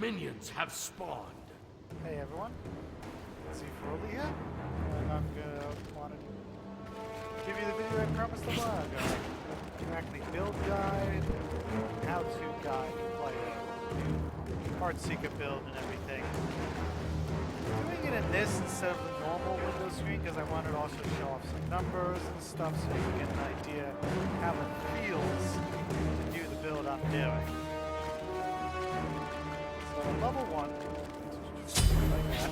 minions have spawned. Hey everyone, it's Rolly here, and I'm gonna want to give you the video I promised a while ago. Arachne Build guide, how-to guide to play it, Heartseeker build and everything. Doing it in this instead of the normal window screen because I wanted to also show off some numbers and stuff so you can get an idea how it feels to do the build I'm doing. So level 1, like that.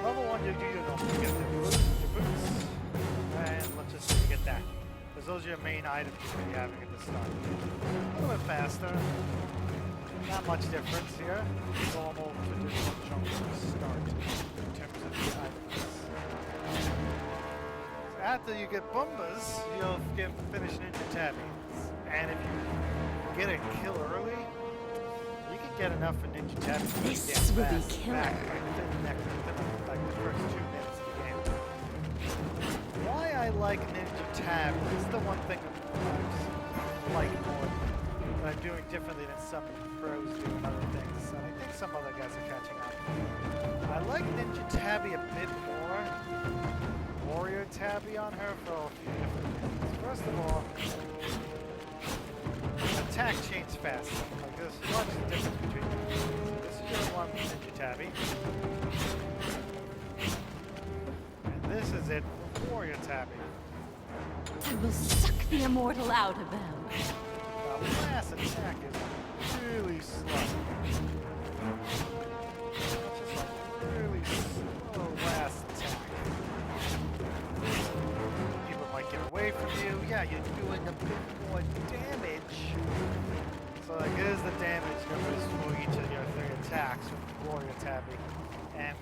Level 1 you do your normal, you get your boots, and let's just say you get that. Because those are your main items you're going to be having at the start. A little bit faster. Not much difference here. Normal traditional jungle start in terms of the items. So after you get Boombas, you'll finish Ninja Tabi. And if you get a kill early, you can get enough for Ninja Tabi. This will be killer. Like the first 2 minutes of the game. Why I like Ninja Tabi is the one thing I like more. I'm doing differently than some pros do and other things, and I think some other guys are catching up. I like Ninja Tabi a bit more. Warrior Tabi on her for a few different reasons. First of all, attack chains fast. Like this, watch the difference between them. So this is your one Ninja Tabi. And this is it, Warrior Tabi. I will suck the immortal out of them. The last attack is really slow. Just a really slow last attack. People might get away from you. Yeah, you're doing a bit more damage. So like, here's the damage numbers for each of your 3 attacks with the Warrior Tabi. And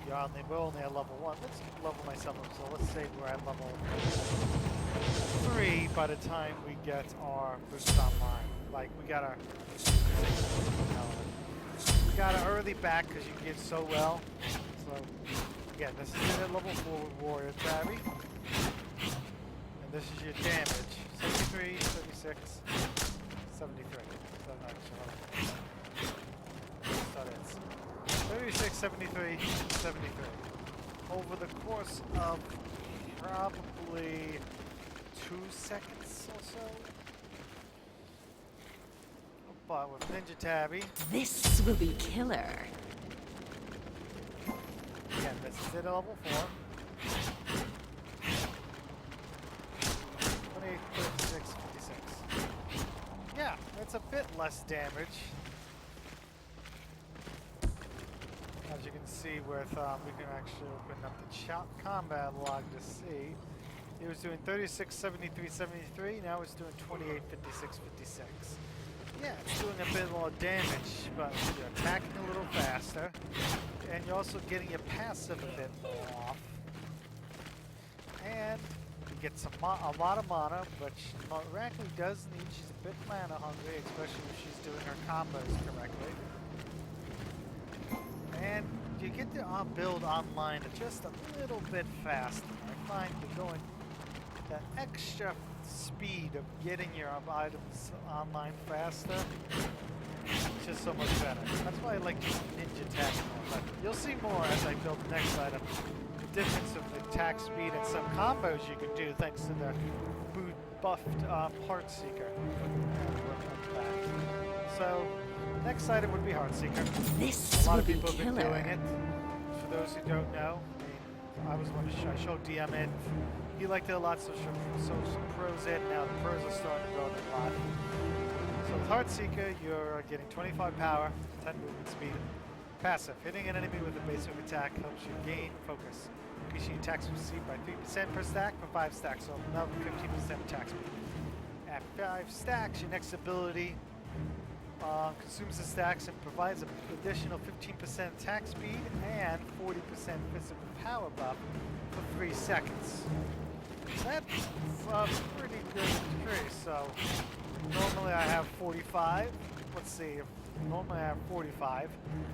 we're only at level 1. Let's level myself up. So let's say we're at level 3 by the time we get our boots online. Like we got our early back because you did so well. So again, this is at level 4 with Warrior Tabi. And this is your damage. 73, 36, 73. So that's 36, 73, 73. Over the course of probably 2 seconds or so. But with Ninja Tabi. This will be killer. Again, this is at level 4. 28, 36, 56. Yeah, it's a bit less damage. As you can see with, we can actually open up the combat log to see. It was doing 36, 73, 73. Now it's doing 28, 56, 56. Yeah, it's doing a bit more damage, but you're attacking a little faster. And you're also getting your passive a bit more off. And you get a lot of mana, but Arachne does need, she's a bit mana hungry, especially if she's doing her combos correctly. And you get the build online just a little bit faster. I find you're going that extra speed of getting your items online faster. It's just so much better. That's why I like Ninja Tabi. But you'll see more as I build the next item. The difference of the attack speed and some combos you can do thanks to the buffed Heartseeker. So, next item would be Heartseeker. This a lot will of be people have been killer. doing it. For those who don't know, I showed DM it. He liked it a lot, so some pros it. Now the pros are starting to build it a lot. So with Heartseeker, you're getting 25 power, 10 movement speed. Passive. Hitting an enemy with a basic attack helps you gain focus. Increasing attacks received by 3% per stack for 5 stacks, so another 15% attack speed. At 5 stacks, your next ability consumes the stacks and provides an additional 15% attack speed and 40% physical power buff for 3 seconds. That's a pretty good increase. So normally I have 45. Let's see, if normally I have 45,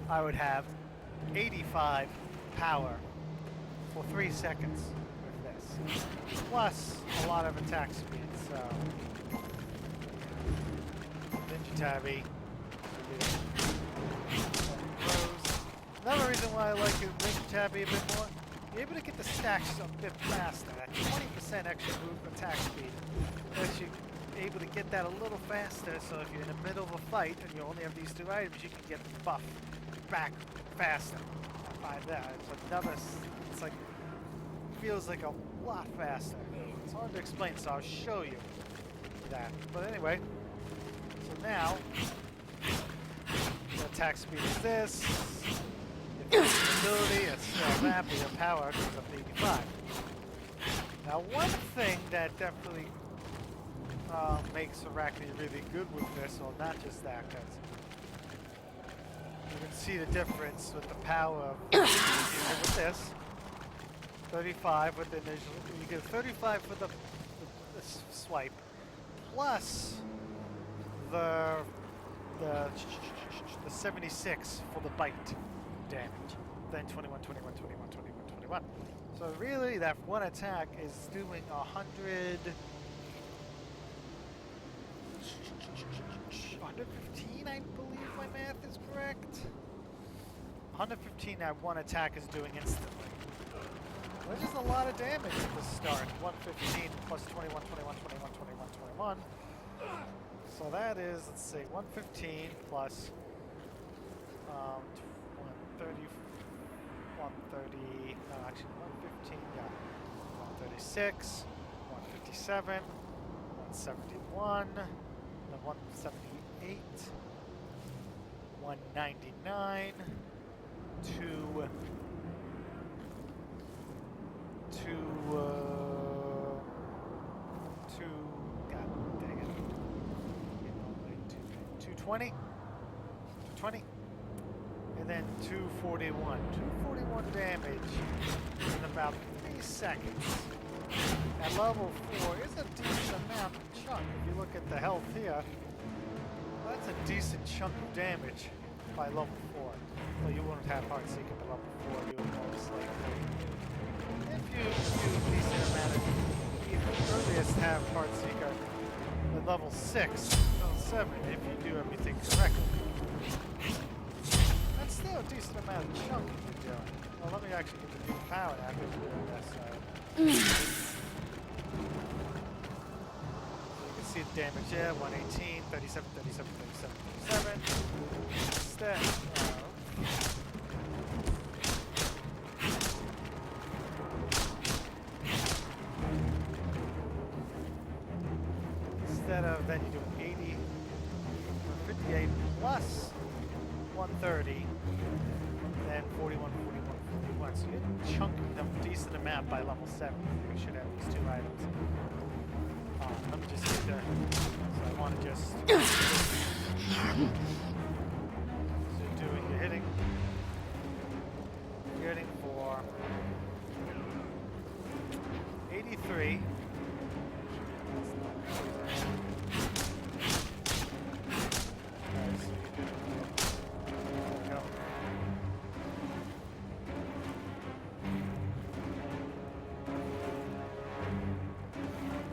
I would have 85 power for 3 seconds with this. Plus a lot of attack speed, so Ninja Tabi Another reason why I like it with Tabi a bit more, you're able to get the stacks a bit faster. That 20% extra move attack speed lets you able to get that a little faster, so if you're in the middle of a fight and you only have these two items, you can get the buff back faster. I find that. It's like, feels like a lot faster. It's hard to explain, so I'll show you that. But anyway, so now, the attack speed is this. Your ability is still that, but your power goes up to 85. Now, one thing that definitely makes Arachne really good with this, well, not just that, because you can see the difference with the power of with this. 35 with the initial, you get 35 for the swipe, plus the 76 for the bite damage. Then 21, 21, 21, 21, 21. So really, that one attack is doing 115, I believe my math is correct. 115 that one attack is doing instantly. Which is a lot of damage at the start. 115 plus 21, 21, 21, 21, 21. So that is, let's see, 115 plus 130, no actually 115, yeah. 136, 157, 171, then 178, 199, God dang it. 220, 220, and then 241. 241 damage in about 3 seconds. At level 4 is a decent amount of chunk. If you look at the health here, that's a decent chunk of damage by level 4. Well, you won't have Heartseeker at level 4, you would most likely. If you do a decent amount of, you can earliest have Heartseeker at level 6, level 7, if you do everything correctly. That's still a decent amount of chunk you're doing. Well, let me actually get the new power after we're doing this side. You can see the damage there, 118, 37, 37, 37, 37. Instead of then you're doing 80, 58 plus 130, then 41, 41, 41. So you're chunking them a decent amount by level 7. You should have these two items. Let me just get there. So I want to just... So you're hitting for 83.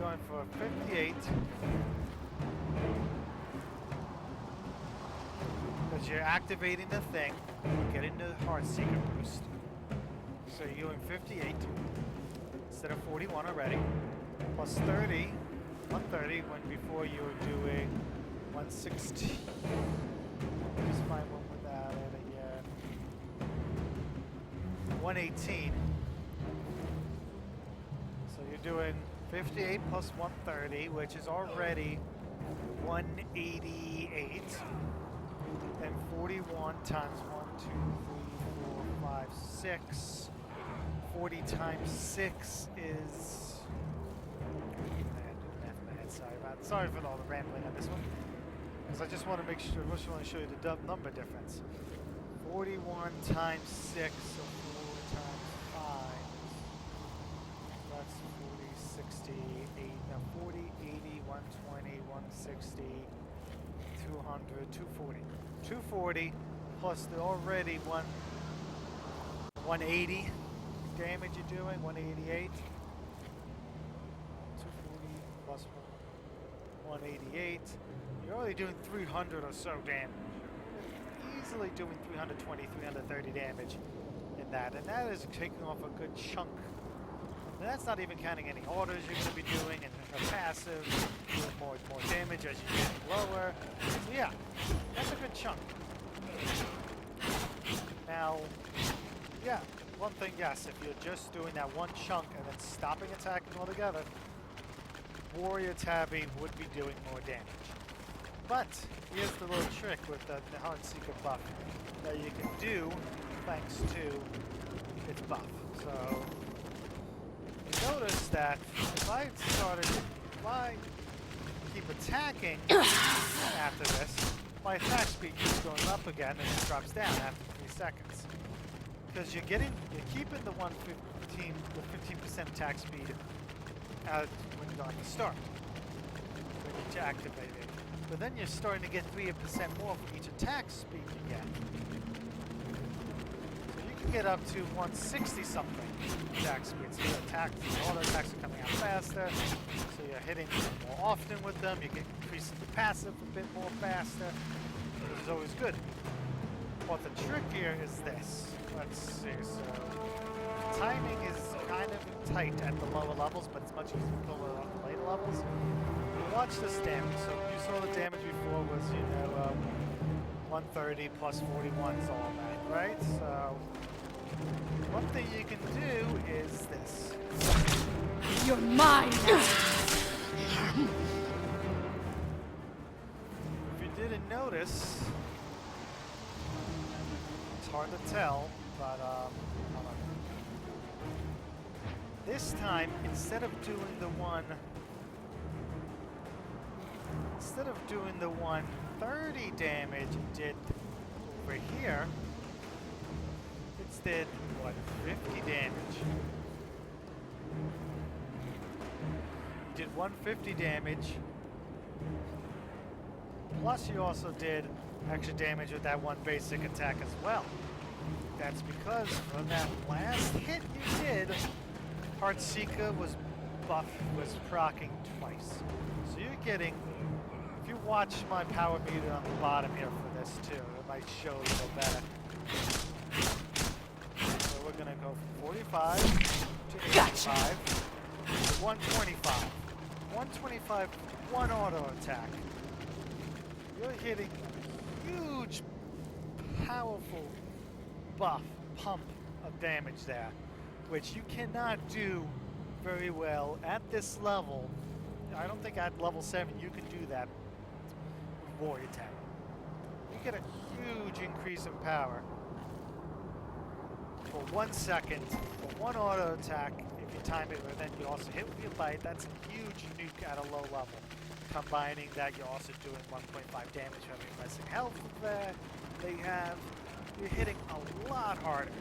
Going for 58. Because you're activating the thing, you're getting the Heartseeker boost. So you're doing 58 instead of 41 already. Plus 30, 130 when before you were doing 160. Just find one without it again. 118. So you're doing 58 plus 130, which is already 188. Then 41 times 1, 2, 3, 4, 5, 6. 40 times 6 is... Sorry for all the rambling on this one. Because I just want to make sure, I just want to show you the number difference. 41 times 6, so 4 times 5. That's 40, 60, 8. Now 40, 80, 120, 160, 200, 240. 240 plus the already 180 damage you're doing, 188. 240 plus 188. You're only doing 300 or so damage. easily doing 320, 330 damage in that, and that is taking off a good chunk. And that's not even counting any orders you're going to be doing and a passive, doing more damage as you get lower. So yeah, that's a good chunk. Now, yeah, one thing, yes, if you're just doing that one chunk and then stopping attacking altogether, Warrior Tabi would be doing more damage. But here's the little trick with the Heartseeker buff that you can do thanks to its buff. So you notice that if I keep attacking after this, my attack speed keeps going up again and it drops down after 3 seconds. Because you're keeping the 15% attack speed out when you're at the start, when you activate it. But then you're starting to get 3% more for each attack speed you get. So you can get up to 160 something attack speed. So all the attacks are coming out faster. So you're hitting more often with them. You can increase the passive a bit more faster, which is always good. But the trick here is this. Let's see. So timing is kind of tight at the lower levels, but it's much easier to pull it on the later levels. Watch this damage. So you saw the damage before was, 130 plus 41 is all that, right? So one thing you can do is this. You're mine now. If you didn't notice, it's hard to tell, but hold on. This time, instead of doing the 130 damage it did over here, it did, what, 50 damage. You did 150 damage, plus you also did extra damage with that one basic attack as well. That's because from that last hit you did, Heartseeker was proccing twice. So you're getting, if you watch my power meter on the bottom here for this too, it might show you a little better. So we're gonna go from 45 to 85 to 125. 125, one auto attack. You're hitting a huge, powerful pump of damage there, which you cannot do very well at this level. I don't think at level 7 you can do that with Warrior Tabi. You get a huge increase in power for 1 second, for one auto attack if you time it, but then you also hit with your bite. That's a huge nuke at a low level. Combining that, you're also doing 1.5 damage for every missing health that they have. You're hitting a lot harder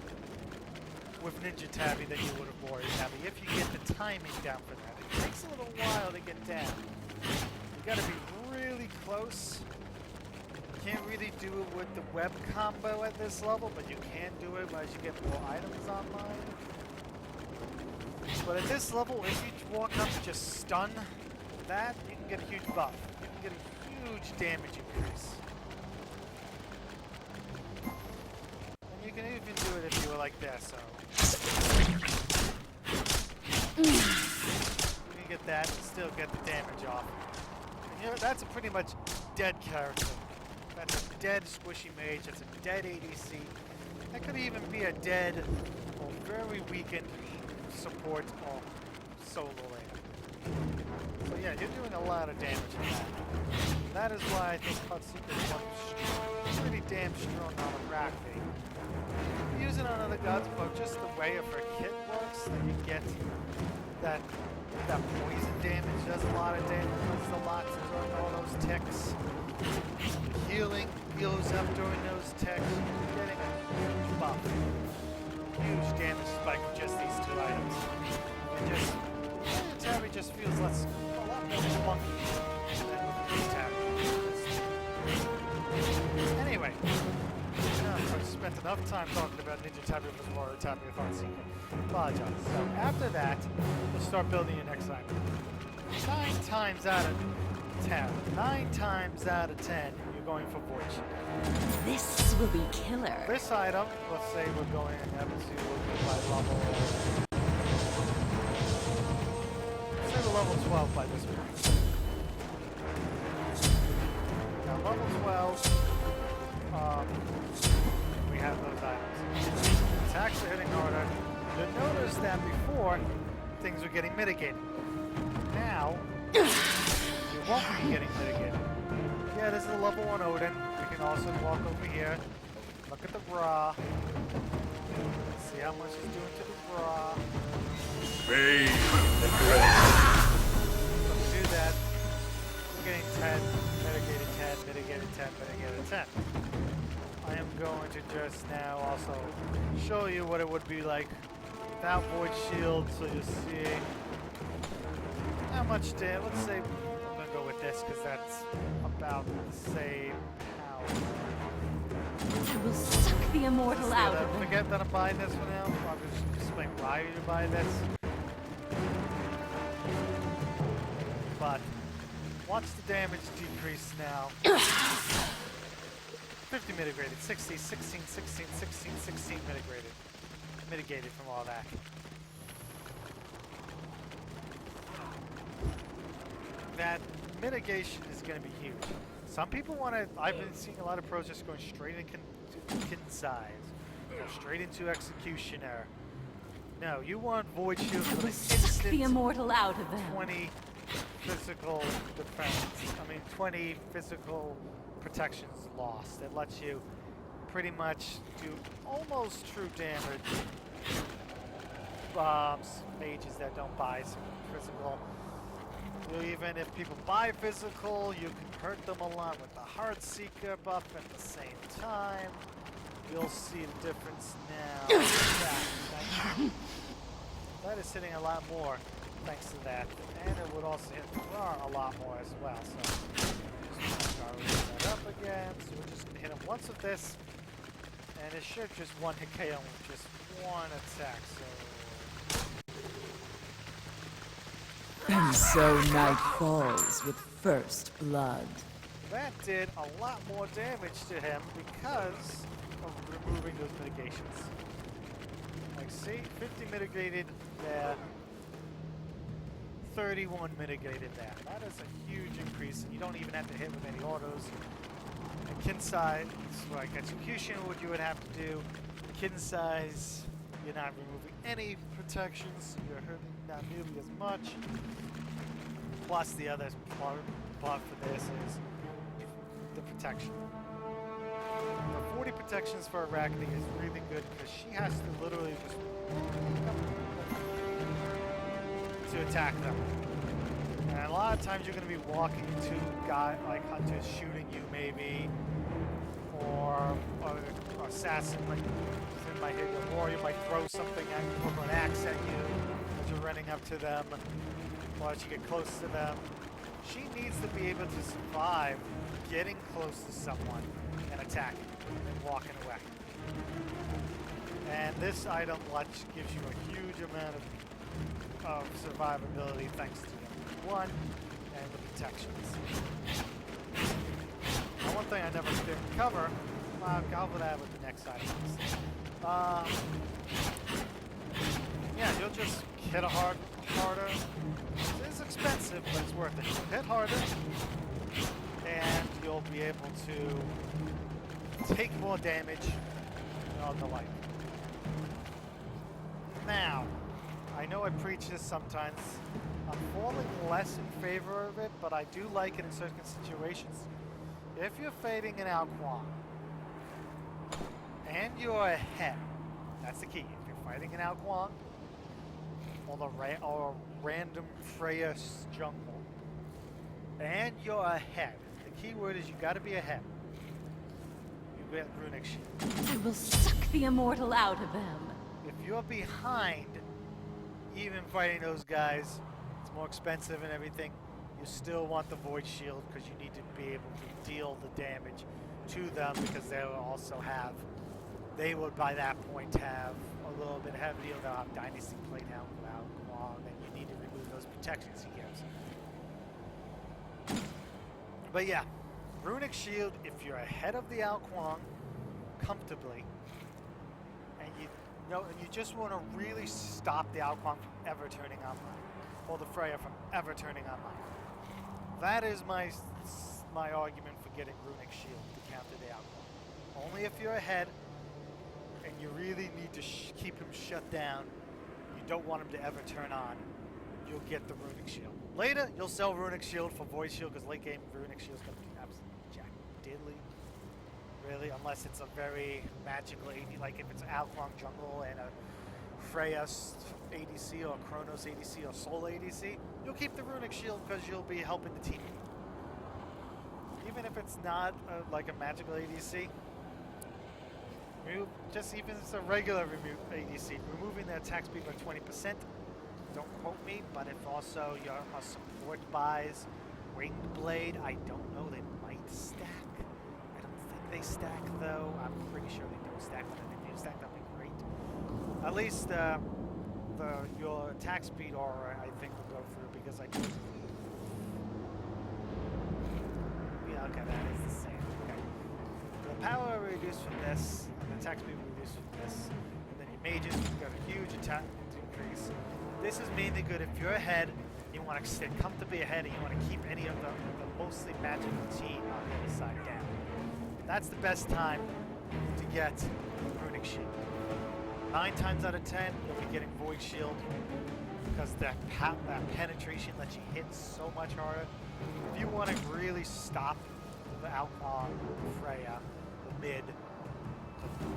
with Ninja Tabi than you would have Warrior Tabi if you get the timing down for that. It takes a little while to get down. You gotta be really close. You can't really do it with the web combo at this level, but you can do it as you get more items online. But at this level, if you walk up and just stun that, you can get a huge buff. You can get a huge damage increase. And you can even do it if you were like this, so. You can get that and still get the damage off. And that's a pretty much dead character. That's a dead squishy mage, that's a dead ADC. That could even be a dead or very weakened support or solo laner. So yeah, you're doing a lot of damage on that. That is why I think Heartseeker is pretty damn strong on Arachne. Use it on other gods, but just the way of her kit works, that you get that poison damage does a lot of damage, does a lot to all those ticks. Healing heals up during those ticks. You're getting a huge buff. Huge damage spike with just these 2 items. Tabi just feels a lot more funky than Tabi. Anyway, I've spent enough time talking about Ninja Tabi versus Warrior Tabi with Heartseeker. Apologize. So after that, we'll start building your next item. 9 times out of 10. 9 times out of 10, you're going for Void Shield. This will be killer. This item, let's say we're going and have to by level. Let's say we're level 12 by this point. Now level 12, we have those items. It's actually hitting harder. You'll notice that before, things were getting mitigated. Now, you won't be getting mitigated. Yeah, this is a level 1 Odin. We can also walk over here. Look at the bra. See how much he's doing to the bra. So to do that, we're getting 10, mitigated 10, mitigated 10, mitigated 10. I am going to just now also show you what it would be like without Void Shield, so you see how much damage. Let's say I'm going to go with this because that's about the same power. I will suck the immortal out of him. Forget that I'm buying this for now. I'll just explain why you buy this. But watch the damage decrease now. 50 mitigated, 60, 16, 16, 16, 16 mitigated. Mitigated from all that. That mitigation is going to be huge. Some people want to, I've been seeing a lot of pros just going straight into Concise, go straight into Executioner. No, you want Void Shield for the Suck the immortal out of them. 20 physical defense, 20 physical protections lost. It lets you pretty much do almost true damage. Mages that don't buy physical. Even if people buy physical, you can hurt them a lot with the Heartseeker buff at the same time. You'll see the difference now. That is hitting a lot more thanks to that. And it would also hit the bar a lot more as well. So just that up again. So we're just going to hit him once with this. And it should just one hit KO with just one attack. And so night falls with first blood. That did a lot more damage to him because of removing those mitigations. Like, see, 50 mitigated there, 31 mitigated there. That is a huge increase, and you don't even have to hit with any autos. And kin size, like execution, what you would have to do. Kin size, you're not removing any protections, you're hurting not nearly as much. Plus the other part for this is the protection. The 40 protections for Arachne is really good because she has to literally just to attack them. And a lot of times you're going to be walking into like hunters shooting you maybe, or assassin might hit you, or you might throw something at you, or an axe at you as you're running up to them, or as you get close to them. She needs to be able to survive getting close to someone and attacking and walking away. And this item gives you a huge amount of survivability thanks to the one and the protections. Now, one thing I never didn't cover, I'll cover that with the next items. Yeah, you'll just hit harder. It is expensive, but it's worth it. You'll hit harder, and you'll be able to take more damage and the like. Now, I know I preach this sometimes. I'm falling less in favor of it, but I do like it in certain situations. If you're fighting an Alquan, and you're ahead, that's the key. If you're fighting an Alquan, or or a random Freya jungle, and you're ahead, the key word is you gotta be ahead. You get runic shield. I will suck the immortal out of them. If you're behind, even fighting those guys, it's more expensive and everything, you still want the Void Shield because you need to be able to deal the damage to them because they will also have, they would by that point have a little bit heavier, they'll have Dynasty Plate now without Guam, and you need to remove those protections he gives. But yeah, Runic Shield, if you're ahead of the Ao Kuang comfortably, and you just want to really stop the Ao Kuang from ever turning online, or the Freya from ever turning online. That is my argument for getting Runic Shield to counter the Ao Kuang. Only if you're ahead, and you really need to keep him shut down, you don't want him to ever turn on, you'll get the Runic Shield. Later, you'll sell Runic Shield for Void Shield, because late game Runic Shield's going to be absolutely jack diddly. Really, unless it's a very magical AD, like if it's Ao Kuang Jungle and a Freya ADC or Chronos ADC or Soul ADC, you'll keep the Runic Shield because you'll be helping the team. Even if it's not like a magical ADC, just even if it's a regular ADC, removing the attack speed by 20%. Don't quote me, but if also your support buys Winged Blade, I don't know, they might stack. I don't think they stack though. I'm pretty sure they don't stack, but if they do stack, that'd be great. At least your attack speed aura, I think, will go through because I just... Yeah, okay, that is the same. Okay. The power reduced from this, and the attack speed reduced from this, and then your mages, you've got a huge attack increase. This is mainly good if you're ahead, you want to sit comfortably ahead, and you want to keep any of the mostly magical team on the other side down. That's the best time to get Runic Shield. 9 times out of 10, you'll be getting Void Shield because that penetration lets you hit so much harder. If you want to really stop the Ao Kuang, the Freya, the mid, the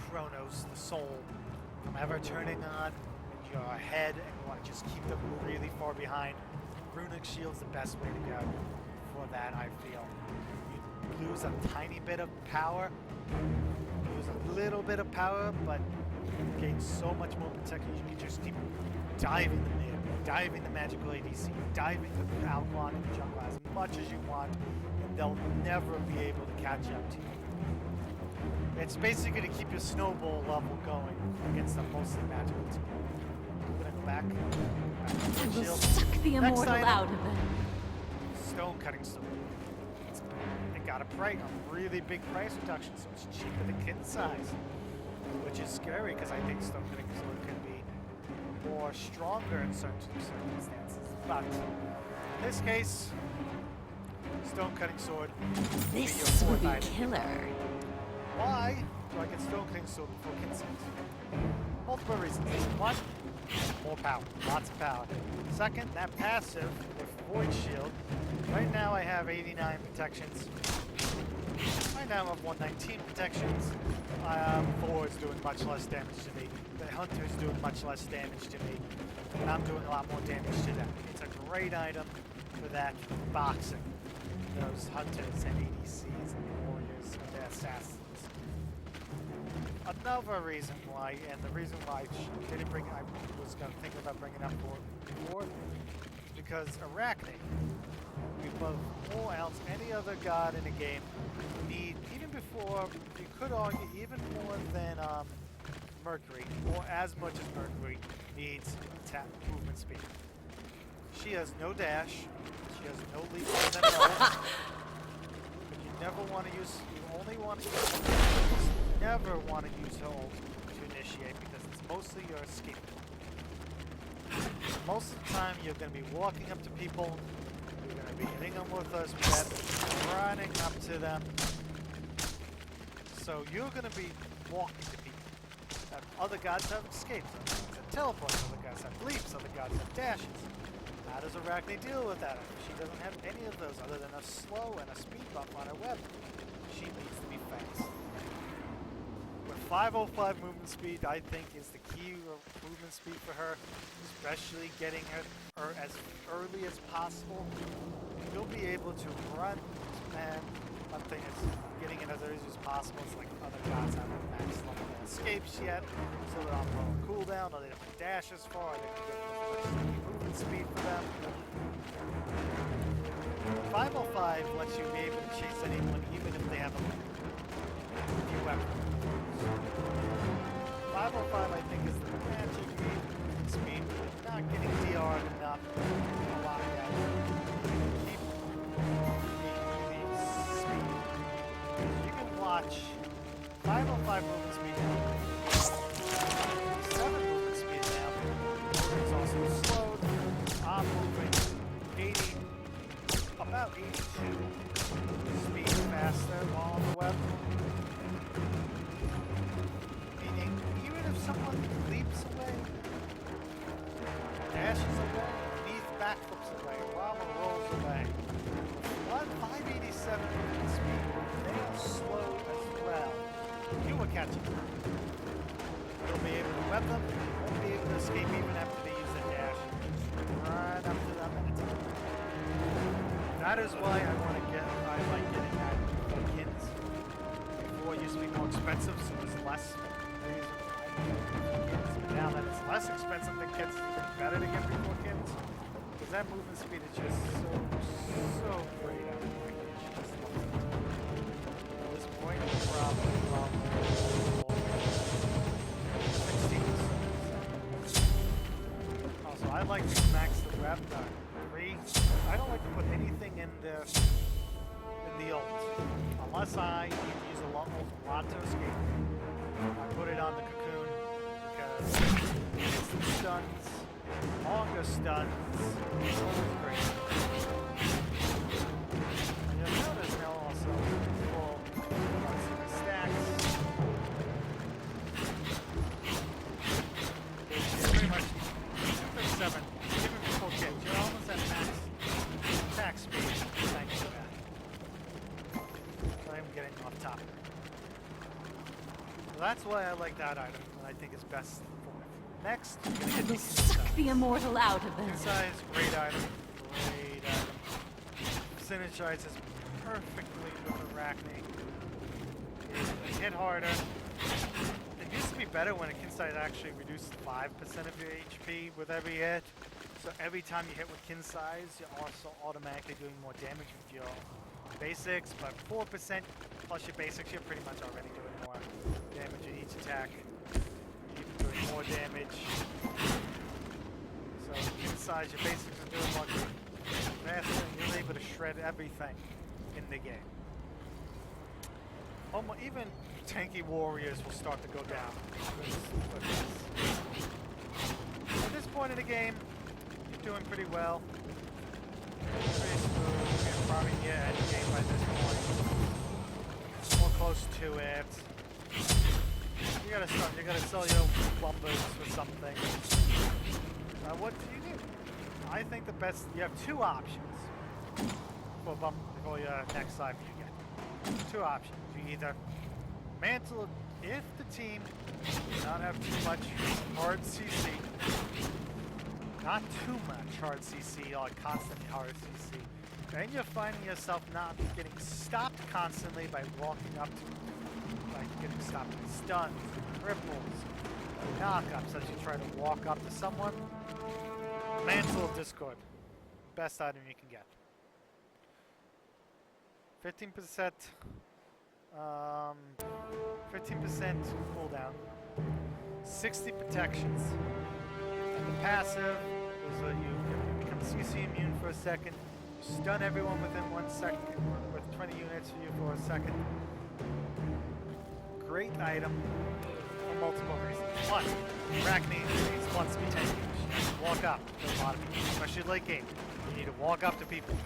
Chronos, the Soul from ever turning on, and you're ahead and you want to just keep them really far behind, Runic Shield's the best way to go for that, I feel. You lose a tiny bit of power, lose a little bit of power, but gain so much more protection. You can just keep diving the mid, diving the magical ADC, diving the Ao Kuang and the jungle as much as you want, and they'll never be able to catch up to you. It's basically to keep your snowball level going against a mostly magical team. I'm gonna go back. I will suck the immortal out of them. Stone Cutting Sword. It got a really big price reduction, so it's cheaper than Kitten size. Which is scary because I think Stone Cutting Sword can be more stronger in certain circumstances. But in this case, Stone Cutting Sword This will be killer. Why do I get Stone Cutting Sword before Kitten size? Multiple reasons. One, more power. Lots of power. Second, that passive with Void Shield. Right now I have 89 protections. Right now I have 119 protections. Thor is doing much less damage to me. The Hunter is doing much less damage to me. And I'm doing a lot more damage to them. It's a great item for that boxing. Those Hunters and ADCs and Warriors and the Assassins. Another reason why, and the reason why I was going to think about bringing up before, because Arachne, above all else, any other god in the game, need, even before, you could argue, even more than Mercury, or as much as Mercury, needs movement speed. She has no dash, she has no leap at all, but you never want to use, you only want to use, never want to use her ult to initiate, because it's mostly your escape. Most of the time, you're going to be walking up to people, you're going to be hitting them with a step, running up to them. So you're going to be walking to people. Other gods have escapes, other gods have teleports, other gods have leaps, other gods have dashes. How does Arachne deal with that? She doesn't have any of those other than a slow and a speed bump on her web. She needs to be fast. With 505 movement speed, I think, is the key movement speed for her, especially getting her as early as possible. You'll be able to run, and one thing is getting it as early as possible. It's like other gods haven't max level escapes yet, so they're on low cooldown, or they don't dash as far, they can get as much movement speed for them. 505 lets you be able to chase anyone even if they have a few weapons. 505 I think is the magic movement speed, but not getting DR'd enough. A lot of that. Keep the 505 movement speed now. 7 movement speed now. It's also slowed. I'm moving 80, about 82 speed faster while on the web. Meaning, even if someone leaps away, dashes away, Neith backflips away, Rama rolls away. 587 movement speed. They are slow as well. You will catch them. You'll be able to web them. You won't be able to escape even after they use the dash. Right up to that minute. That is why I want to get. I like getting that kins. Before it used to be more expensive, so it was less. But now that it's less expensive than kins, it's even better to get before kins. Because that movement speed is just so great. I just love it. At this point, probably 16. Also, I like to max the grab time. 3. I don't like to put anything in the ult. Unless I need to use a lot to escape. I put it on the cocoon because instant stuns, longer stuns, it's always great. And you'll notice now also full stacks. It's pretty much 237, even before kids. You're almost at max attack speed. Thanks for that. I'm getting off topic. So that's why I like that item, and I think it's best for it. Next, I will suck the immortal out of them. Inside is great item. Great item. Synergizes perfectly with Arachne. It hit harder. It used to be better when a Kinside actually reduced 5% of your HP with every hit. So every time you hit with Kinsides, you're also automatically doing more damage with your basics. But 4% plus your basics, you're pretty much already doing more damage in each attack. Even doing more damage. So Kinsides, your basics are doing more faster, and you're able to shred everything in the game. Even tanky warriors will start to go down. At this point in the game, you're doing pretty well. Pretty smooth. You're probably end game by this point. More close to it. You gotta start. You gotta sell your bumpers for something. What do you do? I think the best. You have 2 options for your next cypher you get. 2 options. You either mantle if the team does not have too much hard CC. Not too much hard CC or constant hard CC. And you're finding yourself not getting stopped constantly by walking up to, like getting stopped with stuns, ripples, knockups as you try to walk up to someone. Mantle of Discord. Best item you can get. 15%. 15% cooldown. 60 protections. And the passive is you become CC immune for a second. Stun everyone within 1 second with 20 units for you for a second. Great item for multiple reasons. 1, Arachne wants to be tanky. She has to walk up to a lot of people, especially late game. You need to walk up to people.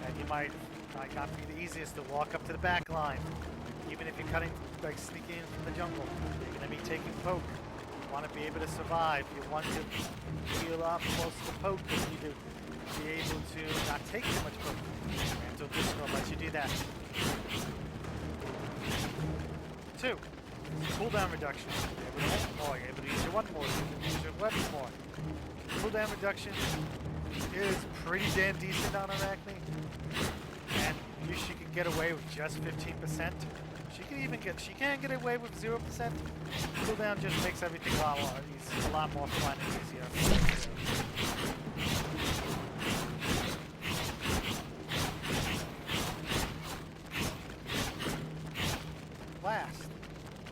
And you might not be the easiest to walk up to the back line. Even if you're cutting, like sneaking in from the jungle, you're going to be taking poke. You want to be able to survive. You want to heal up close to poke. You need to be able to not take too much poke. Mantle Discord lets you do that. 2, cooldown reduction. You're able to ult more. You're able to use your 1 more. You can use your weapon more. Cooldown reduction is pretty damn decent on Arachne. And she can get away with just 15%. She can get away with 0%. Cooldown just makes everything a lot more fun and easier. Last,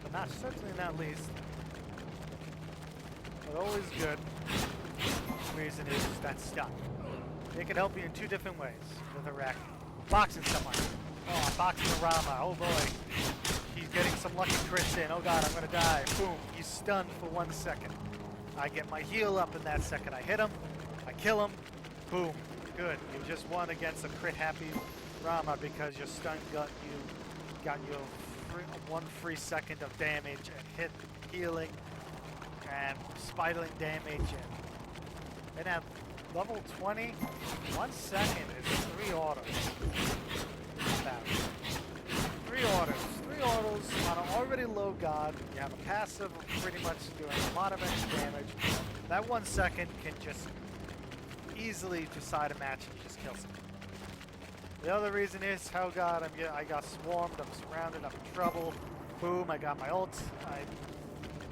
but certainly not least, but always good reason is that stun. It can help you in 2 different ways with Arachne. Boxing someone. Oh, I'm boxing a Rama. Oh boy. He's he's getting some lucky crits in. Oh god, I'm gonna die. Boom, he's stunned for 1 second. I get my heal up in that second. I hit him, I kill him, boom, good. You just won against a crit happy Rama because your stun got you one free second of damage and hit healing and spiraling damage. And at level 20, 1 second is 3 autos. About 3 autos. 3 autos on an already low god. You have a passive of pretty much doing a lot of extra damage. That 1 second can just easily decide a match and you just kill someone. The other reason is, oh god, I got swarmed, I'm surrounded, I'm in trouble. Boom, I got my ult.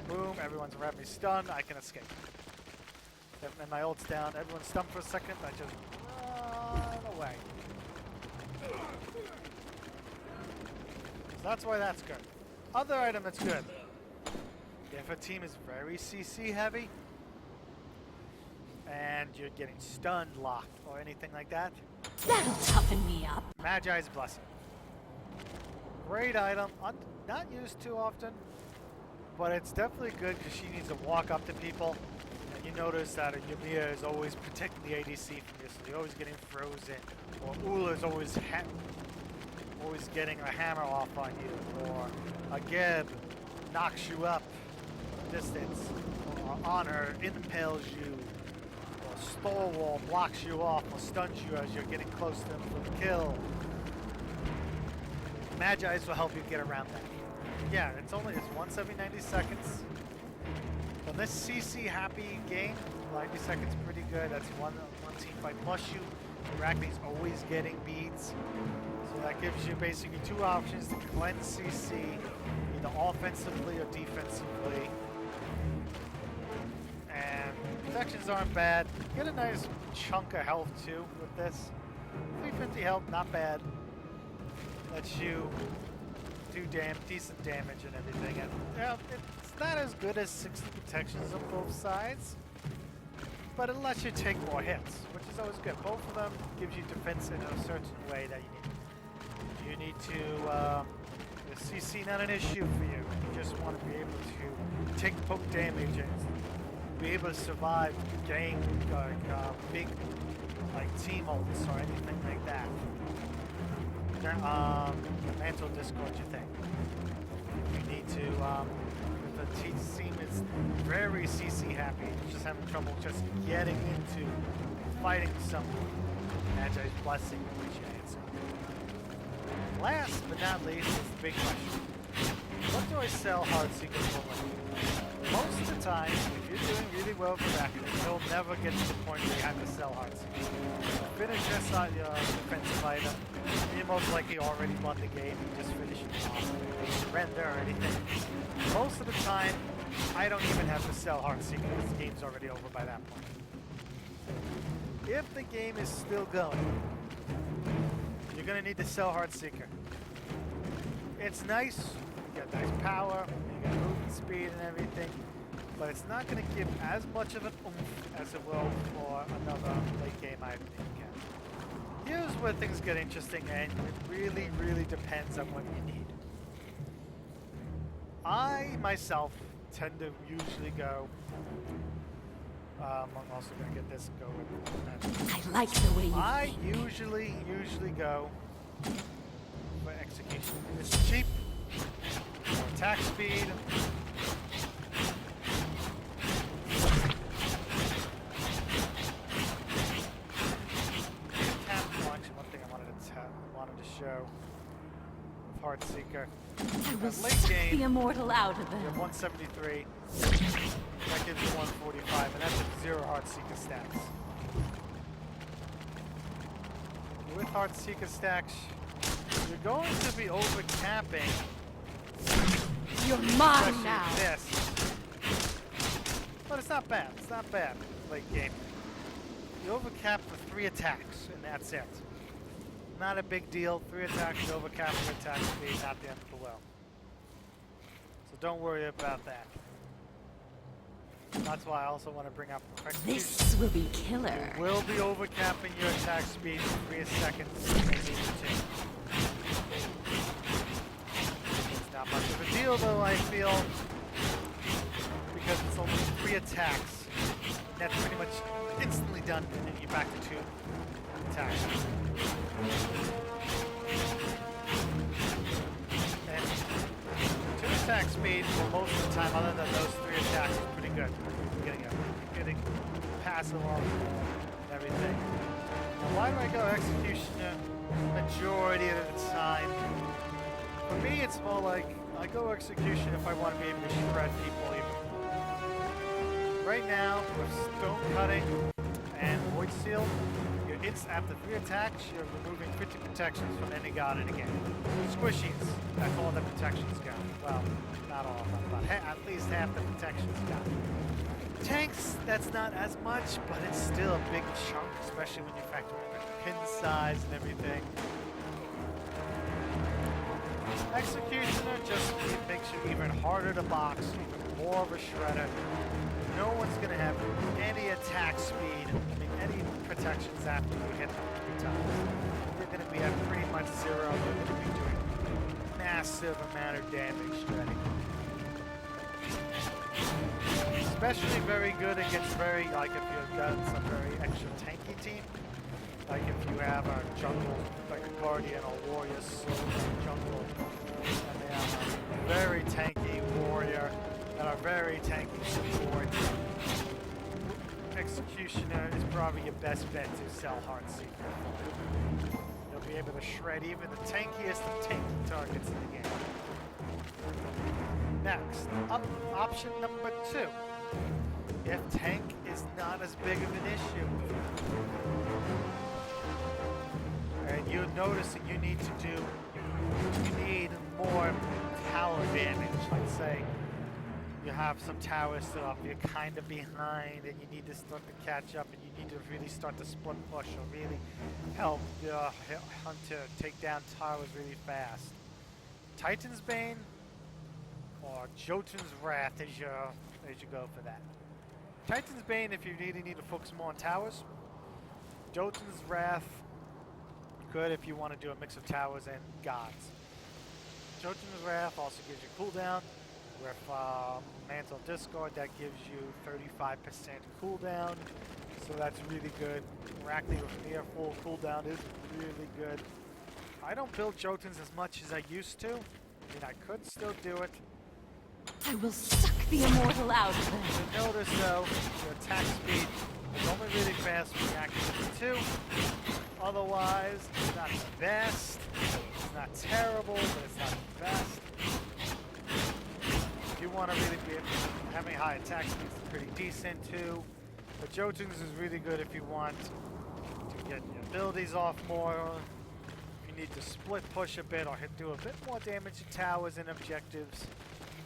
Boom, everyone's around me stunned, I can escape. And my ult's down, everyone's stunned for a second, I just run away. So that's why that's good. Other item that's good. If a team is very CC heavy, and you're getting stunned, locked, or anything like that, That'll toughen me up. Magi's Blessing. Great item, not used too often, but it's definitely good because she needs to walk up to people. And you notice that Ymir is always protecting the ADC from you, so you're always getting frozen. Or Ula is always getting a hammer off on you. Or a Geb knocks you up distance. Or on her impales you. Stalwall blocks you off or stuns you as you're getting close to them for the kill. Magi's will help you get around that. Yeah, it's once every 90 seconds. On this CC happy game, 90 seconds pretty good. That's one team fight plus you. Arachne's always getting beads. So that gives you basically 2 options to cleanse CC, either offensively or defensively. And protections aren't bad. Get a nice chunk of health too with this. 350 health, not bad. Lets you do decent damage and everything. And yeah, it's not as good as 60 protections on both sides, but it lets you take more hits, which is always good. Both of them gives you defense in a certain way that you need. You need to CC not an issue for you. You just want to be able to take poke damage and be able to survive game big team ults or anything like that. Mantle Discord, you think? You need to. If the team is very CC happy, just having trouble just getting into fighting someone, Magi's Blessing appreciates it. Last but not least is the big question. What do I sell Heartseeker for? Most of the time, if you're doing really well for that, you'll never get to the point where you have to sell Heartseeker. Finish this on your defensive item, you most likely already won the game, you just finish it off. Surrender or anything. Most of the time, I don't even have to sell Heartseeker because the game's already over by that point. If the game is still going, you're going to need to sell Heartseeker. It's nice, you get nice power, you get movement speed and everything, but it's not going to give as much of an oomph as it will for another late game item that you can. Here's where things get interesting, and it really, really depends on what you need. I, myself, tend to usually go, I'm also going to get this and go with I like the way you I think. usually go for execution. It's cheap, more attack speed. Actually, one thing I wanted to show with Heartseeker. I will Late suck game, the immortal out of you have them. 173. That gives you 145, and that's with 0 Heartseeker stacks. With Heartseeker stacks, you're going to be overcapping. You're mine Especially now. this. But it's not bad. It's not bad. Late game. You overcap for 3 attacks, and that's it. Not a big deal. 3 attacks, you overcap your attack speed, not the end of the world. So don't worry about that. That's why I also want to bring up execution. This will be killer. You will be overcapping your attack speed for 3 seconds if you need to. It's not much of Steel, though, I feel, because it's only 3 attacks, that's pretty much instantly done, and then you're back to 2 attacks. And 2 attack speed for most of the time, other than those 3 attacks, is pretty good. Getting passive off and everything. Now, why do I go Executioner majority of the time? For me, it's more like I go Execution if I want to be able to shred people even more. Right now, with Stone Cutting and Void Seal, after 3 attacks, you're removing 50 protections from any god in the game. Squishies, that's all the protections got. Well, not all of them, but at least half the protections got. Tanks, that's not as much, but it's still a big chunk, especially when you factor in the pin size and everything. Executioner just makes you even harder to box, even more of a shredder. No one's going to have any attack speed, any protections after you hit them 3 times. You're going to be at pretty much 0. You're going to be doing massive amount of damage shredding. Especially very good against like if you've got some very extra tanky team. Like if you have a jungle, like a guardian or warrior soul jungle, and they have a very tanky warrior and a very tanky support. Executioner is probably your best bet to sell Heartseeker. You'll be able to shred even the tankiest of tanky targets in the game. Next, option number 2. If tank is not as big of an issue, and you're noticing you need more tower damage. Let's say you have some towers set up, you're kind of behind, and you need to start to catch up, and you need to really start to split push or really help the hunter take down towers really fast. Titan's Bane or Jotun's Wrath as you go for that. Titan's Bane if you really need to focus more on towers. Jotun's Wrath, good if you want to do a mix of towers and gods. Jotun's Wrath also gives you cooldown. With Mantle Discord, that gives you 35% cooldown, so that's really good. Arachne with near full cooldown is really good. I don't build Jotuns as much as I used to. I mean, I could still do it. I will suck the immortal out of them. You'll notice though, your attack speed is only really fast when you're active 2. Otherwise, it's not the best. It's not terrible, but it's not the best. If you want to really be having high attack speed, is pretty decent too. But Jotuns is really good if you want to get your abilities off more. If you need to split push a bit or do a bit more damage to towers and objectives.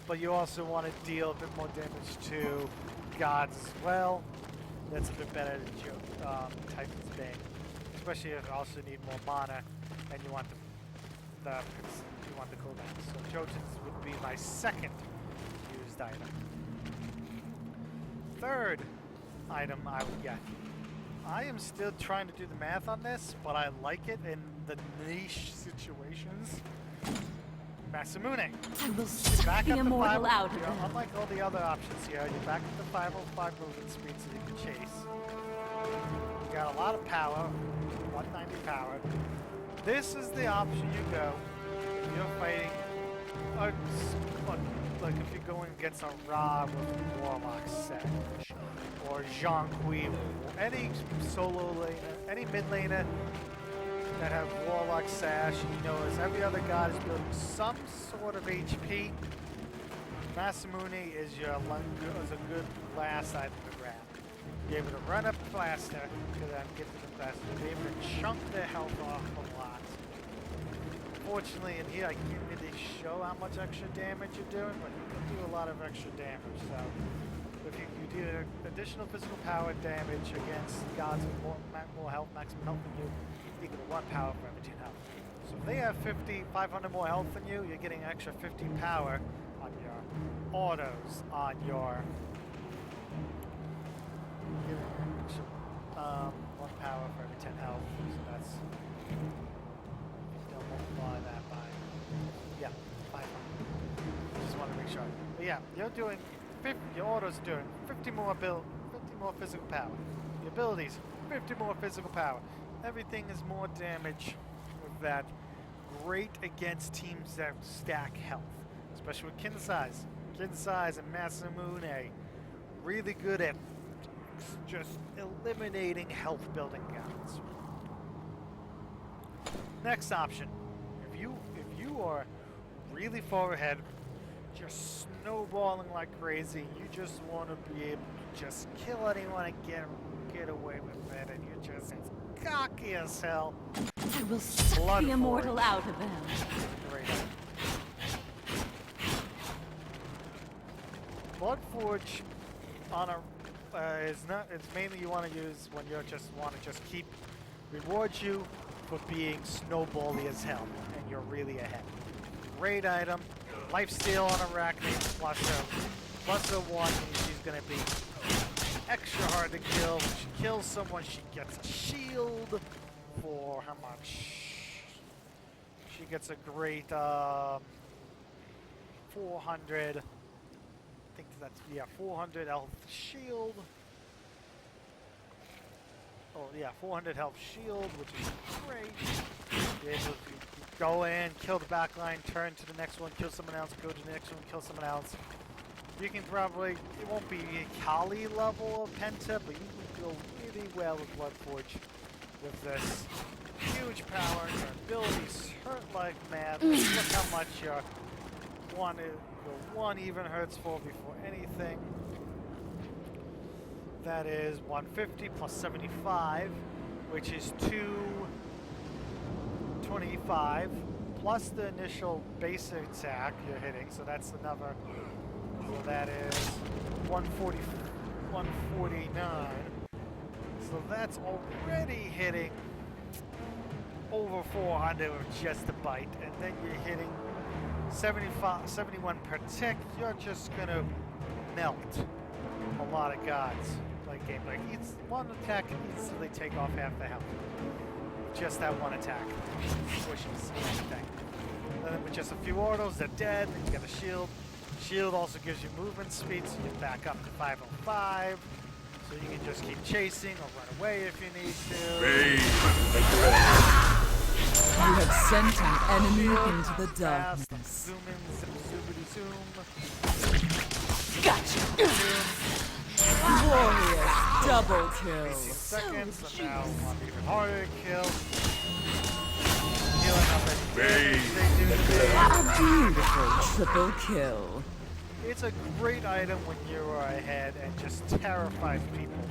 But you also want to deal a bit more damage to gods as well. That's a bit better than Titan's Bane. Especially if you also need more mana and you want the cooldown. So Jotuns would be my second used item. Third item I would get. I am still trying to do the math on this, but I like it in the niche situations. Masamune. I will suck the immortal out of them. Unlike all the other options here, you're back at the 505 movement speed so you can chase. You got a lot of power, 190 power. This is the option you go if you're fighting like if you're going against a Ra with Warlock Sash, or Zhang Kui, or any solo laner, any mid laner that have Warlock Sash, you know, as every other god is building some sort of HP. Masamune is a good last item to grab. You're able to run up faster, get to them faster. You're able to chunk their health off a lot. Unfortunately, in here I can't really show how much extra damage you're doing, but you can do a lot of extra damage. So if you do additional physical power damage against gods with more health, maximum health than you, equal to 1 power for every 10 health. So if they have 500 more health than you, you're getting an extra 50 power on your autos, on your 1 power for every 10 health. So that's, don't multiply that by, 500. Just you're doing 50, your auto's doing 50 more physical power. Your abilities, 50 more physical power. Everything is more damage with that. Great against teams that stack health, especially with Kin Size. Kin Size and Masamune, really good at just eliminating health building guys. Next option, if you are really far ahead, just snowballing like crazy, you just want to be able to just kill anyone and get away with it, and you're just as cocky as hell. I will suck the immortal out of them. Great. Bloodforge on a is not. It's mainly you want to use when you just want to just keep rewards you for being snowbally as hell, and you're really ahead. Great item. Lifesteal on Arachne plus a 1 means she's gonna be extra hard to kill. When she kills someone, she gets a shield for how much? She gets a great 400. I think that's 400 health shield. Oh yeah, 400 health shield, which is great. You're able to go in, kill the back line, turn to the next one, kill someone else, go to the next one, kill someone else. You can probably, it won't be a Kali level of Penta, but you can go really well with Bloodforge with this. Huge power, your abilities hurt like mad. Look how much your one even hurts for before anything. That is 150 plus 75, which is 225, plus the initial basic attack you're hitting, so that's another, so that is 140, 149. So that's already hitting over 400 with just a bite, and then you're hitting 71 per tick. You're just gonna melt a lot of gods. Like game, like one attack can easily take off half the health. Just that one attack pushes everything. And then with just a few autos, they're dead. Then you get a shield. Shield also gives you movement speed, so you back up to 505. So you can just keep chasing or run away if you need to. You have sent an enemy into the Fast, darkness. zoom in, zoom. Gotcha. Glorious double kill. 18 seconds, so now one even harder to kill. Healing up at they do A beautiful triple kill. It's a great item when you are ahead and just terrifies people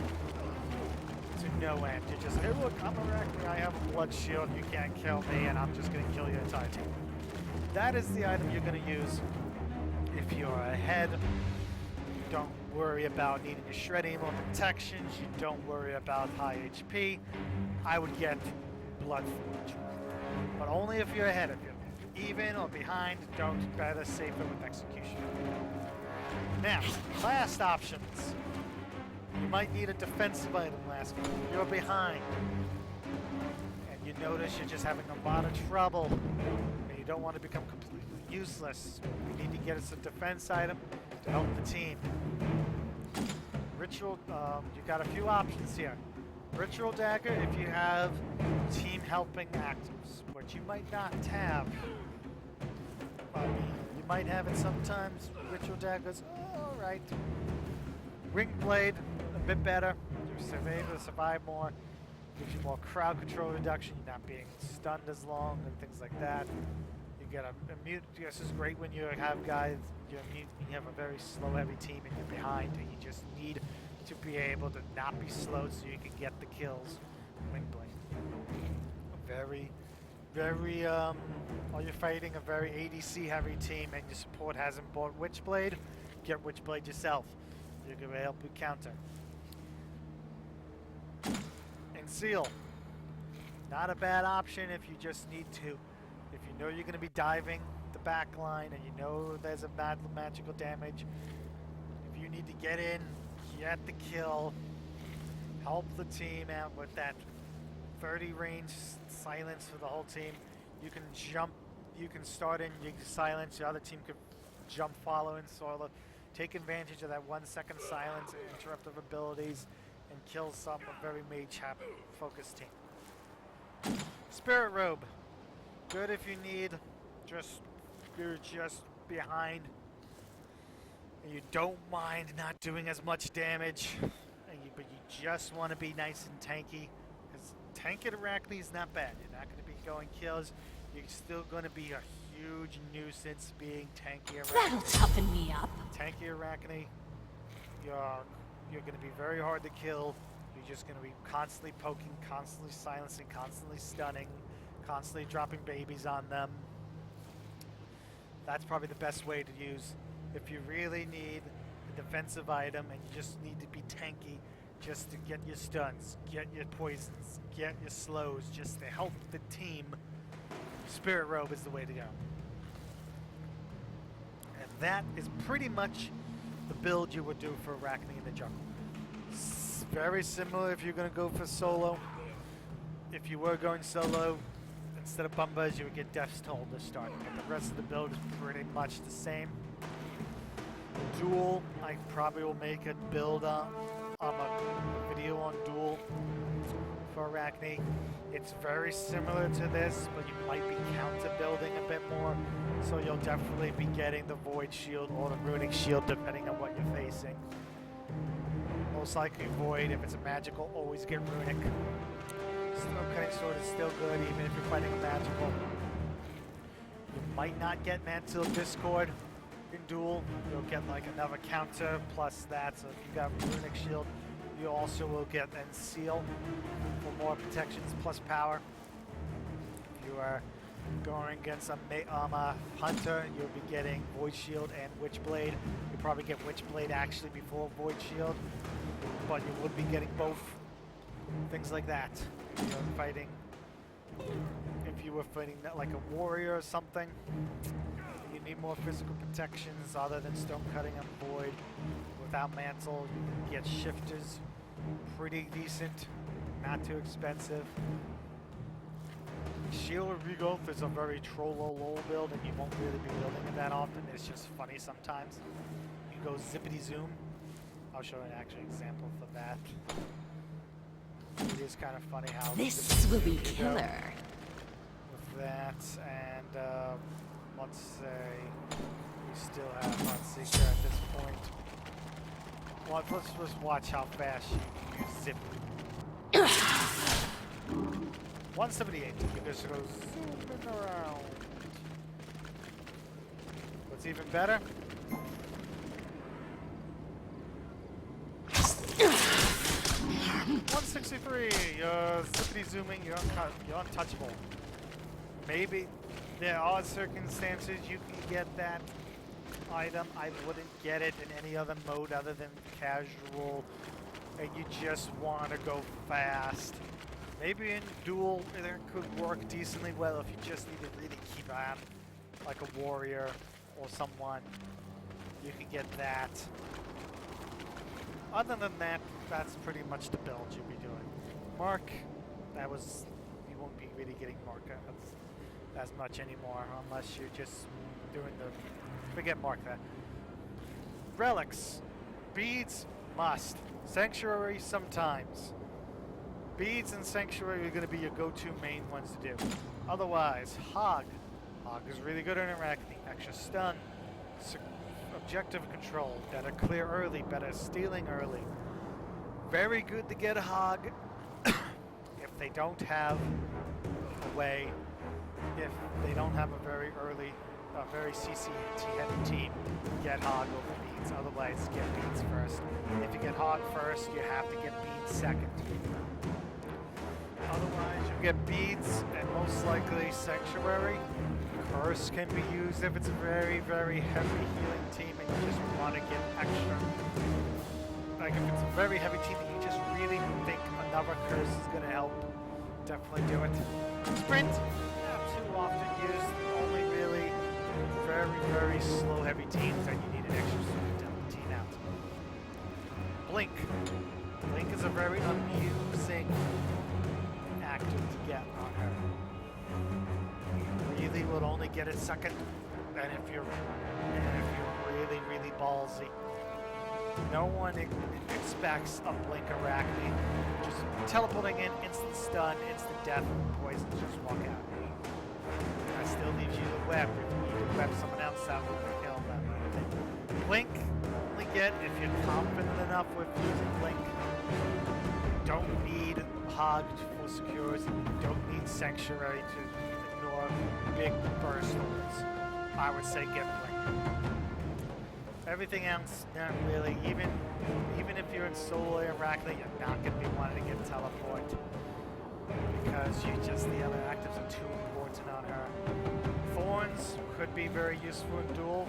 to no end. You're just, hey look, I'm Arachne, I have a blood shield, you can't kill me, and I'm just going to kill your entire team. That is the item you're going to use if you're ahead. You don't worry about needing to shred any more protections, you don't worry about high HP. I would get Bloodforge. But only if you're ahead. If you're even or behind, don't. Better safer with execution. Now, last options. You might need a defensive item last game. You're behind. And you notice you're just having a lot of trouble. And you don't want to become completely useless. You need to get us a defense item to help the team. Ritual, you got a few options here. Ritual Dagger if you have team helping actives, but you might not have. I mean, you might have it sometimes. Ritual Daggers, alright. Ring Blade, a bit better. You're able to survive more. Gives you more crowd control reduction. You're not being stunned as long and things like that. You get a mute. This is great when you have guys. You're mute. You have a very slow, heavy team, and you're behind, and you just need to be able to not be slow so you can get the kills. Wingblade. Very, while you're fighting a very ADC heavy team and your support hasn't bought Witchblade, get Witchblade yourself. You're going to help you counter. And Seal. Not a bad option if you just need to. If you know you're going to be diving the back line and you know there's a magical damage, if you need to get in, get the kill, help the team out with that 30 range silence for the whole team. You can jump, you can start in, you can silence, the other team could jump following, so take advantage of that 1 second silence and interruptive abilities and kill some very mage-focused team. Spirit Robe. Good if you need you're just behind and you don't mind not doing as much damage, but you just want to be nice and tanky. Because tanky Arachne is not bad. You're not going to be going kills. You're still going to be a huge nuisance being tanky Arachne. That'll toughen me up. Tanky Arachne, you're going to be very hard to kill. You're just going to be constantly poking, constantly silencing, constantly stunning, constantly dropping babies on them. That's probably the best way to use. If you really need a defensive item and you just need to be tanky, just to get your stuns, get your poisons, get your slows, just to help the team, Spirit Robe is the way to go. And that is pretty much the build you would do for Arachne in the jungle. It's very similar if you're going to go for solo. If you were going solo, instead of Bumbas, you would get Death's Toll to start. But the rest of the build is pretty much the same. Duel, I probably will make a build a video on Duel for Arachne. It's very similar to this, but you might be counter building a bit more. So you'll definitely be getting the Void Shield or the Runic Shield depending on what you're facing. Most likely Void. If it's a magical, always get Runic. Stone-cutting sword is still good even if you're fighting a magical. You might not get Mantle Discord in Duel. You'll get like another counter plus that. So if you got Runic Shield, you also will get then Seal for more protections plus power. If you are going against a Hunter, you'll be getting Void Shield and Witchblade. You probably get Witchblade actually before Void Shield, but you would be getting both. Things like that. If you're fighting, if you were fighting like a warrior or something, you need more physical protections other than stone cutting and void. Without mantle, you can get shifters, pretty decent, not too expensive. Shield of Regolf is a very troll-lol build, and you won't really be building it that often. It's just funny sometimes. You can go zippity zoom. I'll show an actual example for that. It is kind of funny how this will be killer. With that, and let's say we still have Heartseeker at this point. Well, let's just watch how fast you zip. 178. You can just go zooming around. What's even better? 163. You're zippity zooming. You're untouchable. Maybe there are circumstances you can get that item. I wouldn't get it in any other mode other than casual, and you just want to go fast. Maybe in Duel it could work decently well if you just need to really keep on, like a warrior or someone. You can get that. Other than that, that's pretty much the build you'll be doing. Mark, you won't be really getting Mark as much anymore unless you're just doing forget Mark that. Relics. Beads, must. Sanctuary, sometimes. Beads and Sanctuary are going to be your go-to main ones to do. Otherwise, Hog. Hog is really good in Arachne. Extra stun. Objective control. Better clear early. Better stealing early. Very good to get a Hog if they don't have a way. If they don't have a very early, very CCT heavy team, get Hog over Beads. Otherwise, get Beads first. If you get Hog first, you have to get Beads second. Otherwise, you get Beads and most likely Sanctuary. Curse can be used if it's a very, very heavy healing team and you just want to get extra. Like if it's a very heavy team and you just really think another Curse is going to help, definitely do it. Sprint, not too often used, only really very, very slow heavy teams that you need an extra super to help the team out. Blink. Blink is a very amusing active to get on her. You really will only get it second, and if you're really, really ballsy. No one expects a blink Arachne. Just teleporting in, instant stun, instant death, poison, just walk out. That still leaves you the web. If you need to web someone else out, will kill them. Blink, only get if you're confident enough with using Blink. Don't need Hogged for secures. Don't need Sanctuary to ignore big burst holds. I would say get Blink. Everything else, not really. Even if you're in solo Arachne, you're not going to be wanting to get teleport because the other actives are too important on her. Thorns could be very useful in duel.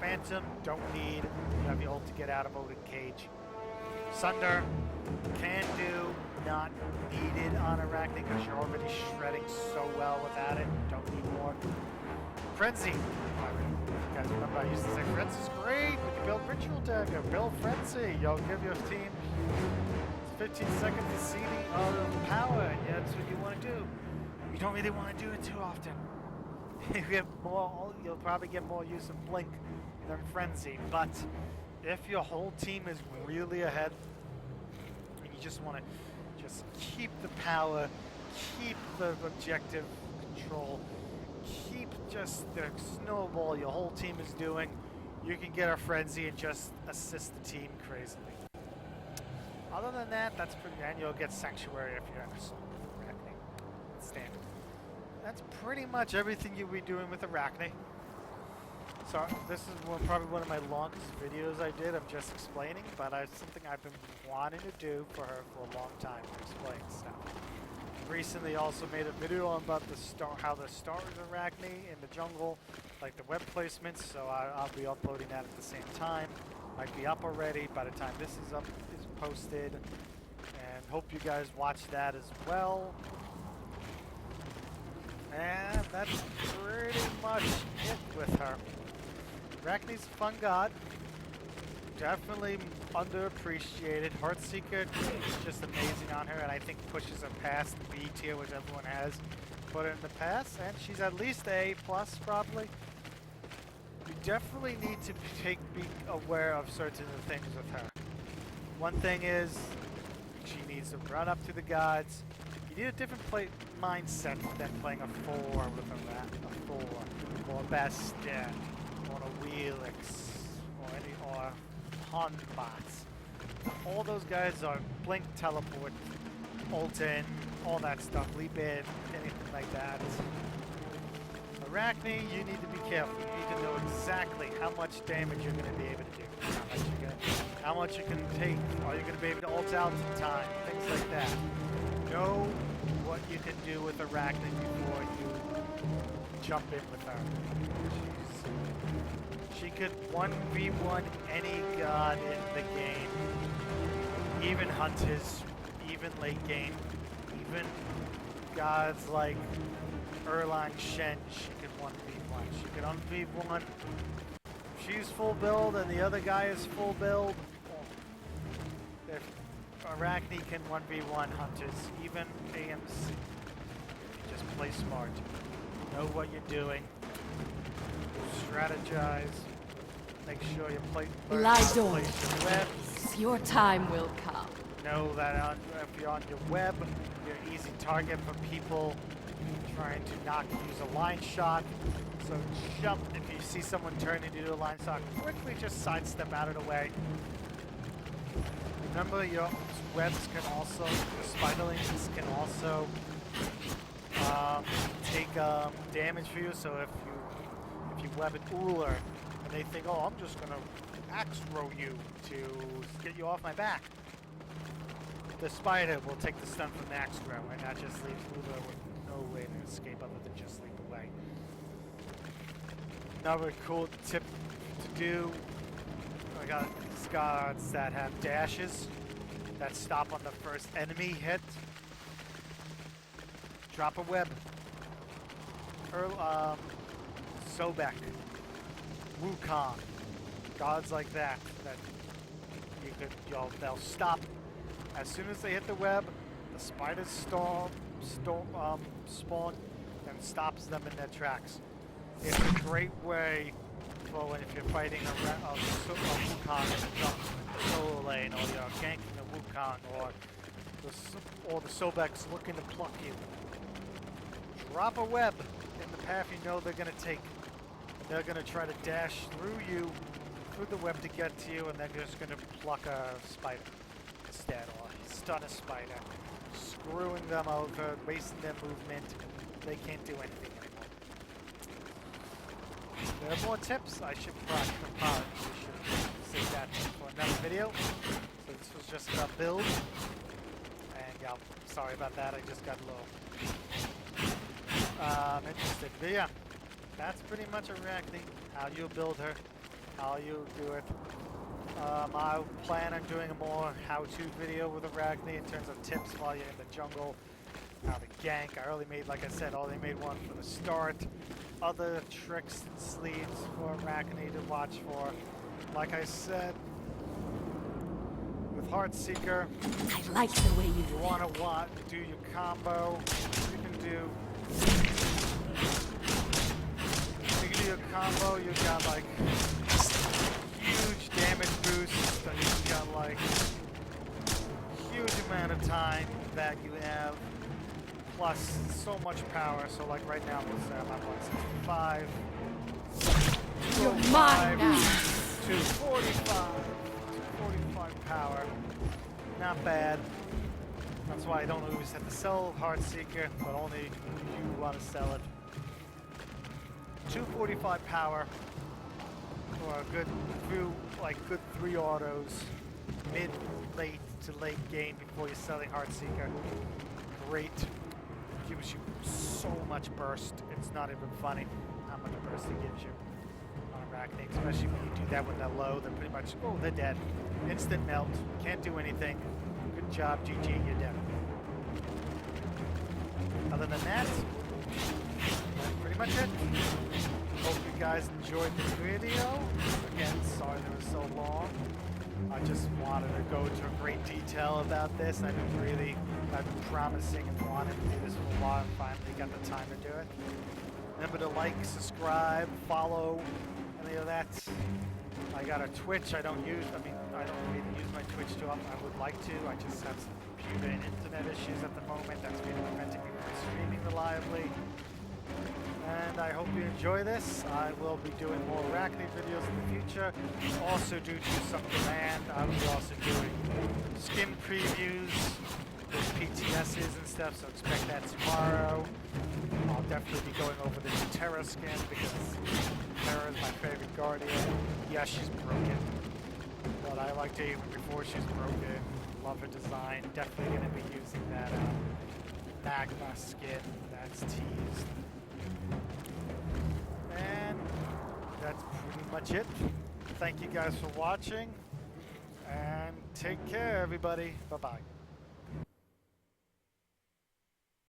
Phantom, don't need. You have your ult to get out of Odin Cage. Sunder, can do, not needed on Arachne because you're already shredding so well without it. Don't need more. Frenzy. You guys remember I used to say Frenzy's great. We can build Ritual Dagger, build Frenzy. You'll give your team 15 seconds of seeding of power, and yeah, that's what you want to do. You don't really want to do it too often. You'll probably get more use of Blink than Frenzy, but if your whole team is really ahead, and you just want to just keep the power, keep the objective control, keep just the snowball your whole team is doing, you can get a Frenzy and just assist the team crazily. Other than that, that's pretty, and you'll get Sanctuary if you're in a solo Arachne. Standard. That's pretty much everything you'll be doing with Arachne. So this is probably one of my longest videos I did. I'm just explaining, but it's something I've been wanting to do for her for a long time, to explain stuff. Recently also made a video about how the stars Arachne in the jungle, like the web placements, so I'll be uploading that at the same time. Might be up already by the time this is posted, and hope you guys watch that as well. And that's pretty much it with her. Arachne's a fun god. Definitely underappreciated. Heartseeker is just amazing on her, and I think pushes her past the B tier, which everyone has put her in the past, and she's at least A+, probably. You definitely need to be aware of certain things with her. One thing is, she needs to run up to the gods. You need a different mindset than playing a 4 with a 4, or a Bastion, or a Wheelix, or Hunbots. All those guys are blink, teleport, ult in, all that stuff, leap in, anything like that. Arachne, you need to be careful. You need to know exactly how much damage you're going to be able to do. How much you can take. Are you going to be able to ult out in time? Things like that. Know what you can do with Arachne before you jump in with her. She could 1v1 any god in the game. Even hunters, even late game, even gods like Erlang Shen, she could 1v1. She could 1v1. She's full build and the other guy is full build. If Arachne can 1v1 hunters, even AMC. Just play smart. Know what you're doing. Strategize. Make sure you place your web. Your time will come. Know that if you're on your web, you're an easy target for people trying to use a line shot. So jump if you see someone turning to do a line shot. Quickly just sidestep out of the way. Remember, your webs can also, your spiderlings can also take damage for you. So if you web an Uller and they think, oh, I'm just gonna axe throw you to get you off my back, the spider will take the stun from the axe throw, and that just leaves Uller with no way to escape other than just sleep away. Another cool tip to do, I got gods that have dashes that stop on the first enemy hit. Drop a web. Sobek, Wukong, gods like that you could, they'll stop as soon as they hit the web. The spiders spawn and stops them in their tracks. It's a great way for if you're fighting a Wukong in the solo lane, or you're ganking a Wukong, or the Sobek's looking to pluck you. Drop a web in the path you know they're going to take. They're going to try to dash through you, through the web to get to you, and they're just going to pluck a spider instead, or stun a spider, screwing them over, wasting their movement. They can't do anything anymore. There are more tips. I should probably save that for another video. So this was just about build. And yeah, sorry about that. I just got a little interested. But yeah, that's pretty much Arachne. How you build her, how you do it. I plan on doing a more how-to video with Arachne in terms of tips while you're in the jungle. How to gank. I only made, like I said, only made one for the start. Other tricks and sleeves for Arachne to watch for. Like I said, with Heartseeker, I like the way you want to do your combo. You can do your combo. You've got like huge damage boost. And you've got like huge amount of time that you have. Plus so much power, so like right now I'm at 165. You're mine now. 245. 245 power. Not bad. That's why I don't always have to sell Heartseeker, but only if you want to sell it. 245 power for a good few, like good 3 autos, mid, late to late game before you're selling Heartseeker. Great. Gives you so much burst. It's not even funny how much burst it gives you on Arachne, especially when you do that when they're low. They're pretty much, oh, they're dead. Instant melt. Can't do anything. Good job, GG, you're dead. Other than that, that's pretty much it. Hope you guys enjoyed this video. Again, sorry that it was so long. I just wanted to go into great detail about this. I've been promising and wanting to do this for a while and finally got the time to do it. Remember to like, subscribe, follow, any of that. I got a Twitch I don't use. I don't really use my Twitch too often. I would like to. I just have some computer and internet issues at the moment. That's really preventing me from streaming reliably. And I hope you enjoy this. I will be doing more Arachne videos in the future. Also, due to some demand, I will be also doing skin previews with PTSs and stuff, so expect that tomorrow. I'll definitely be going over the new Terra skin because Terra is my favorite guardian. Yeah, she's broken, but I liked her even before she's broken. Love her design. Definitely going to be using that Magma skin that's teased. And that's pretty much it. Thank you guys for watching, and take care, everybody. Bye-bye.